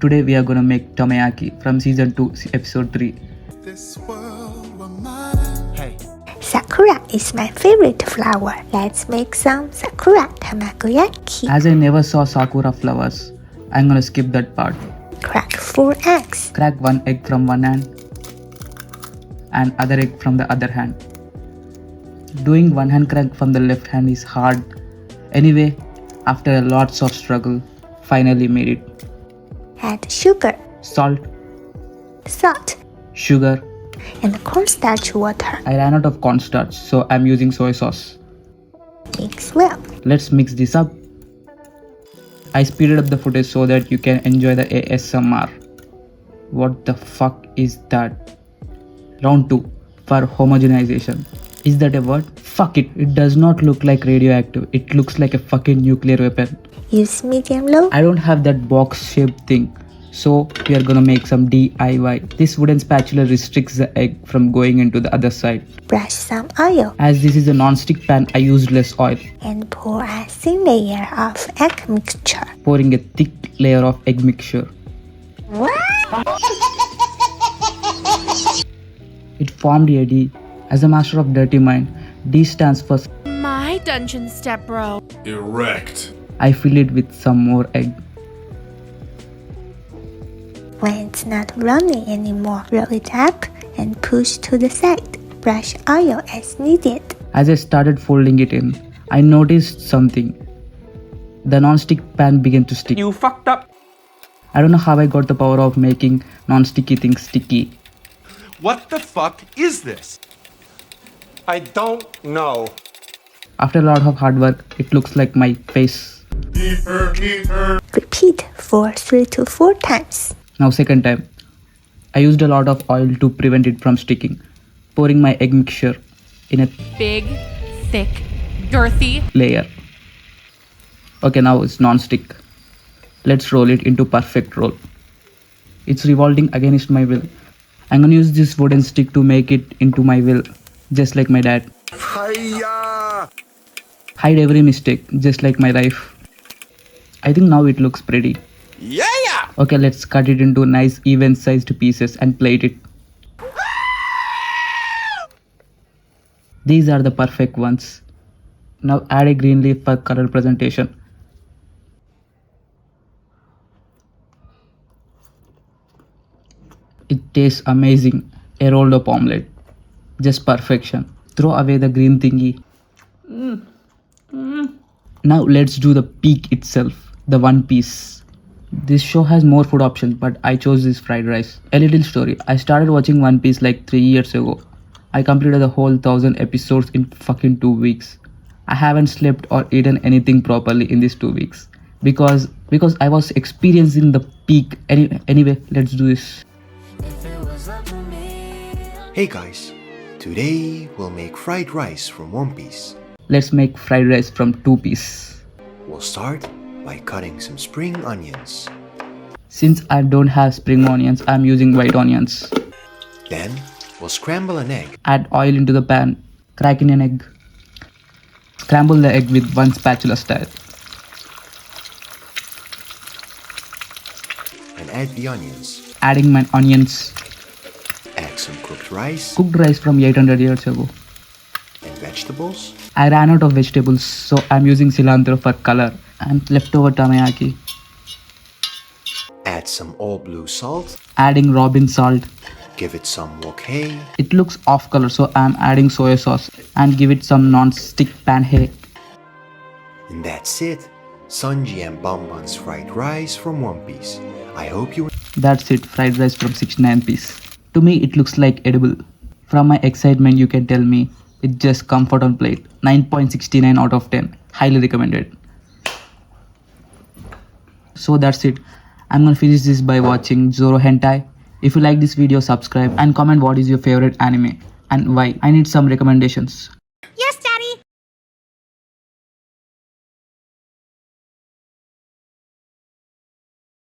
Today we are gonna make Tamagoyaki from season 2 episode 3. This world were mine. Hey, Sakura is my favorite flower. Let's make some Sakura Tamagoyaki. As I never saw sakura flowers, I'm gonna skip that part. Crack 4 eggs. Crack one egg from one hand and other egg from the other hand. Doing one hand crack from the left hand is hard. Anyway, after a lots of struggle, finally made it. Add sugar, Salt, salt, sugar. and cornstarch water. I ran out of cornstarch, so I'm using soy sauce. Mix well. Let's mix this up. I speeded up the footage so that you can enjoy the ASMR. What the fuck is that? Round 2 for homogenization. Is that a word? Fuck it. It does not look like radioactive. It looks like a fucking nuclear weapon. Use medium low. I don't have that box shaped thing. So we are gonna make some DIY. This wooden spatula restricts the egg from going into the other side. Brush some oil As this is a non-stick pan, I used less oil. and pour a thin layer of egg mixture. Pouring a thick layer of egg mixture. It formed a D. As a master of dirty mind, D stands for My dungeon step bro. Erect. I fill it with some more egg. When it's not running anymore, roll it up and push to the side. Brush oil as needed. As I started folding it in, I noticed something. The non-stick pan began to stick. you fucked up. I don't know how I got the power of making non-sticky things sticky. What the fuck is this? I don't know. After a lot of hard work, it looks like my face. Repeat for 3 to 4 times. Now second time. I used a lot of oil to prevent it from sticking. Pouring my egg mixture in a Big, thick, girthy. layer. Okay, now it's non-stick. Let's roll it into perfect roll. It's revolving against my will. I'm gonna use this wooden stick to make it into my will, just like my dad. Hide every mistake, just like my life. I think now it looks pretty. Yeah! Okay, let's cut it into nice even sized pieces and plate it. These are the perfect ones. Now add a green leaf for color presentation. It tastes amazing. A rolled up omelette. Just perfection. Throw away the green thingy. Now let's do the peak itself. The one piece. This show has more food options, but I chose this fried rice. A little story. I started watching One Piece like 3 years ago. I completed the whole 1000 episodes in fucking 2 weeks. I haven't slept or eaten anything properly in these 2 weeks. Because I was experiencing the peak. Anyway, let's do this. Hey guys, today we'll make fried rice from One Piece. Let's make fried rice from 2 piece. We'll start by cutting some spring onions. Since I don't have spring onions, I'm using white onions. Then we'll scramble an egg. Add oil into the pan. Crack in an egg. Scramble the egg with one spatula style. And add the onions. Adding my onions. Add some cooked rice Cooked rice from 800 years ago. and vegetables. I ran out of vegetables, so I'm using cilantro for color and leftover Tamagoyaki. Add some all blue salt. Adding robin salt. Give it some wok hay. It looks off color, so I'm adding soy sauce and give it some non-stick pan hay. And that's it. Sanji and Bonbon's fried rice from One Piece. I hope you That's it, fried rice from 69 piece. To me, it looks like edible. From my excitement, you can tell me it's just comfort on plate. 9.69 out of 10. Highly recommended. So that's it. I'm gonna finish this by watching Zoro Hentai. If you like this video, subscribe and comment what is your favorite anime and why. I need some recommendations.